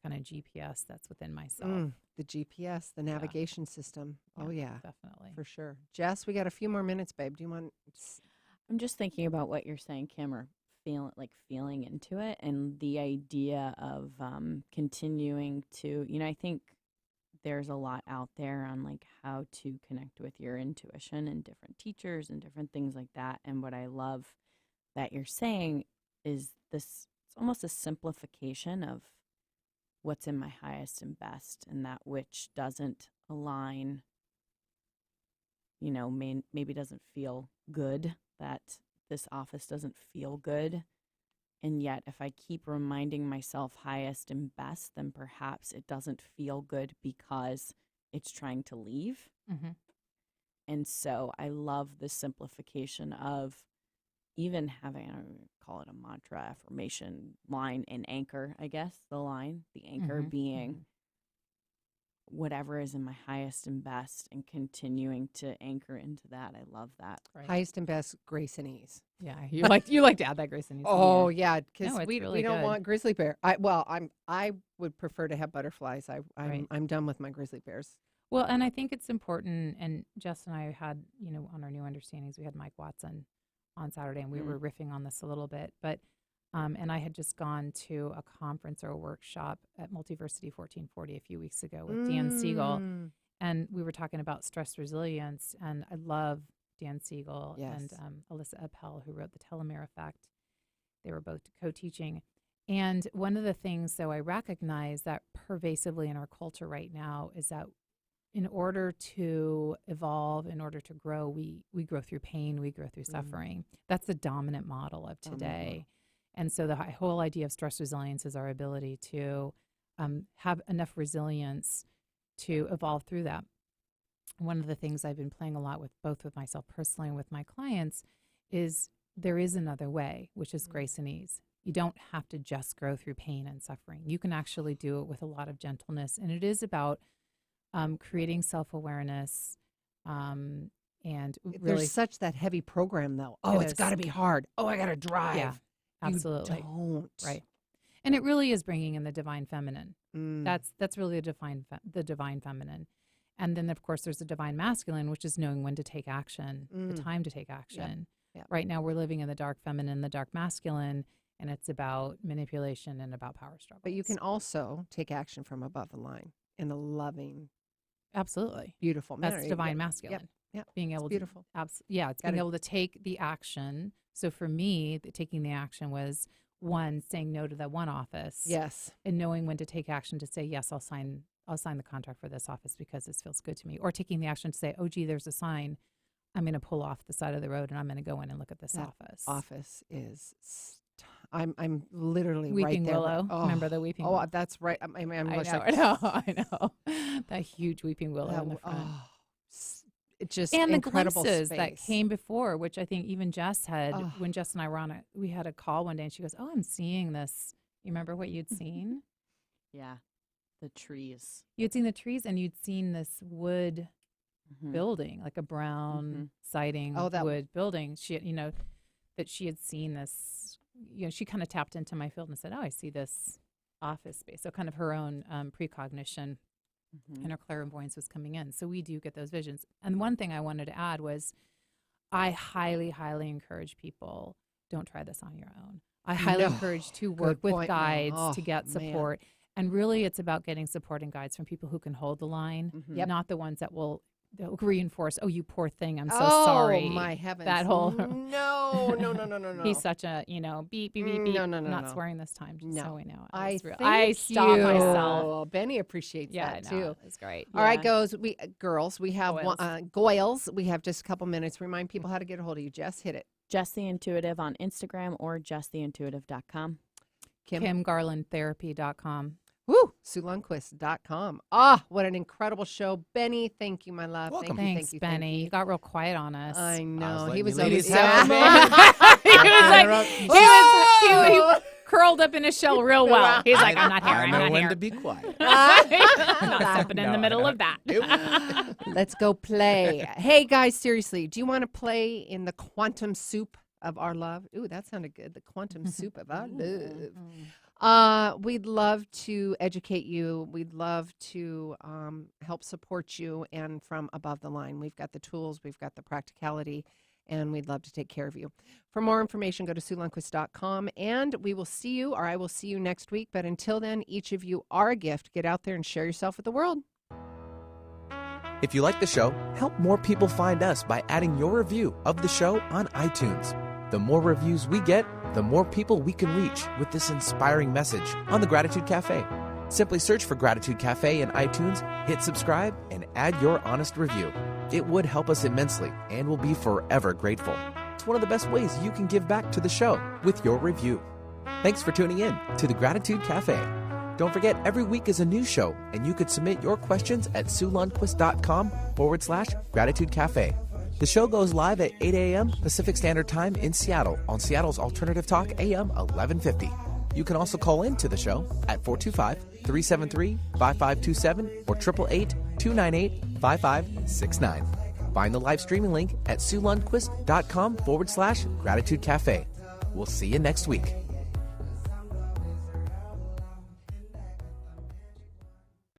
kind of GPS that's within myself. The GPS, the navigation system. Oh, yeah, Definitely. for sure. Jess, we got a few more minutes, babe. Do you want? I'm just thinking about what you're saying, Kim, or feeling into it, and the idea of continuing to, I think there's a lot out there on like how to connect with your intuition and different teachers and different things like that. And what I love that you're saying is this, it's almost a simplification of what's in my highest and best, and that which doesn't align, maybe doesn't feel good, that this office doesn't feel good. And yet, if I keep reminding myself highest and best, then perhaps it doesn't feel good because it's trying to leave. Mm-hmm. And so I love the simplification of even having, I don't call it a mantra, affirmation, line, and anchor, I guess, the anchor being whatever is in my highest and best, and continuing to anchor into that. I love that. Right. Highest and best, grace and ease. Yeah, you like to add that, Grace. Oh yeah, because No, it's we really don't good. want grizzly bear. I would prefer to have butterflies. Right. I'm done with my grizzly bears. Well, and I think it's important, and Jess and I had, on our new understandings, we had Mike Watson on Saturday, and we were riffing on this a little bit, but and I had just gone to a conference or a workshop at Multiversity 1440 a few weeks ago with Dan Siegel, and we were talking about stress resilience, and I love Dan Siegel and Alyssa Appel, who wrote The Telomere Effect. They were both co-teaching. And one of the things, though, I recognize that pervasively in our culture right now is that in order to evolve, in order to grow, we grow through pain, we grow through suffering. That's the dominant model of today. And so the whole idea of stress resilience is our ability to have enough resilience to evolve through that. One of the things I've been playing a lot with, both with myself personally and with my clients, is there is another way, which is grace and ease. You don't have to just grow through pain and suffering. You can actually do it with a lot of gentleness. And it is about creating self-awareness and really. There's such that heavy program, though. Oh, it's got to be hard. Oh, I got to drive. Yeah, absolutely. You don't. Right. And it really is bringing in the divine feminine. Mm. That's really the divine feminine. And then, of course, there's the divine masculine, which is knowing when to take action, the time to take action. Yep. Right now, we're living in the dark feminine, the dark masculine, and it's about manipulation and about power struggles. But you can also take action from above the line in a loving, absolutely beautiful manner. That's divine masculine. Yep. Being able beautiful. to, it's being able to take the action. So for me, taking the action was one, saying no to that one office. Yes. And knowing when to take action to say, yes, I'll sign the contract for this office because this feels good to me. Or taking the action to say, oh, gee, there's a sign. I'm going to pull off the side of the road and I'm going to go in and look at this office. Office is, I'm literally Weeping right there. Willow. Oh, Remember the Weeping Willow? Oh, that's right. I know. That huge Weeping Willow in the front. It's just and the incredible glimpses space that came before, which I think even Jess had when Jess and I were we had a call one day and she goes, oh, I'm seeing this. You remember what you'd seen? Yeah. The trees. You'd seen the trees and you'd seen this wood building, like a brown siding wood building. She, that she had seen this, she kind of tapped into my field and said, oh, I see this office space. So kind of her own precognition and her clairvoyance was coming in. So we do get those visions. And one thing I wanted to add was I highly, highly encourage people, don't try this on your own. I highly encourage to work with guides to get support. And really it's about getting support and guides from people who can hold the line, not the ones that will they'll reinforce, "Oh, you poor thing, I'm so sorry." Oh my heavens! That whole no. He's such a beep beep beep beep. No. I'm not swearing this time, just so we know. I stopped myself. Benny appreciates that too. It's great. All right, girls, we have Goyles. Goyles. We have just a couple minutes. Remind people how to get a hold of you. Jess, hit it. Jess the Intuitive on Instagram or jesstheintuitive.com. KimGarlandTherapy.com. Woo! SueLundquist.com. Ah, what an incredible show. Benny, thank you, my love. Welcome. Thanks, Thank Benny. you. You got real quiet on us. I know. letting He was you ladies always have he He curled up in his shell real well. He's like, I'm not here. I I'm know not when here. to be quiet. I'm not stepping in No, the I middle know. of that. Let's go play. Hey, guys, seriously, do you want to play in the quantum soup of our love? Ooh, that sounded good. The quantum soup of our love. We'd love to educate you. We'd love to help support you. And from above the line, we've got the tools, we've got the practicality, and we'd love to take care of you. For more information, go to SueLundquist.com, and we will see you, or I will see you next week. But until then, each of you are a gift. Get out there and share yourself with the world. If you like the show, help more people find us by adding your review of the show on iTunes. The more reviews we get, the more people we can reach with this inspiring message on the Gratitude Cafe. Simply search for Gratitude Cafe in iTunes, hit subscribe, and add your honest review. It would help us immensely, and we'll be forever grateful. It's one of the best ways you can give back to the show with your review. Thanks for tuning in to the Gratitude Cafe. Don't forget, every week is a new show, and you could submit your questions at SueLundquist.com/Gratitude Cafe. The show goes live at 8 a.m. Pacific Standard Time in Seattle on Seattle's Alternative Talk AM 1150. You can also call in to the show at 425-373-5527 or 888-298-5569. Find the live streaming link at SueLundquist.com/Gratitude Cafe. We'll see you next week.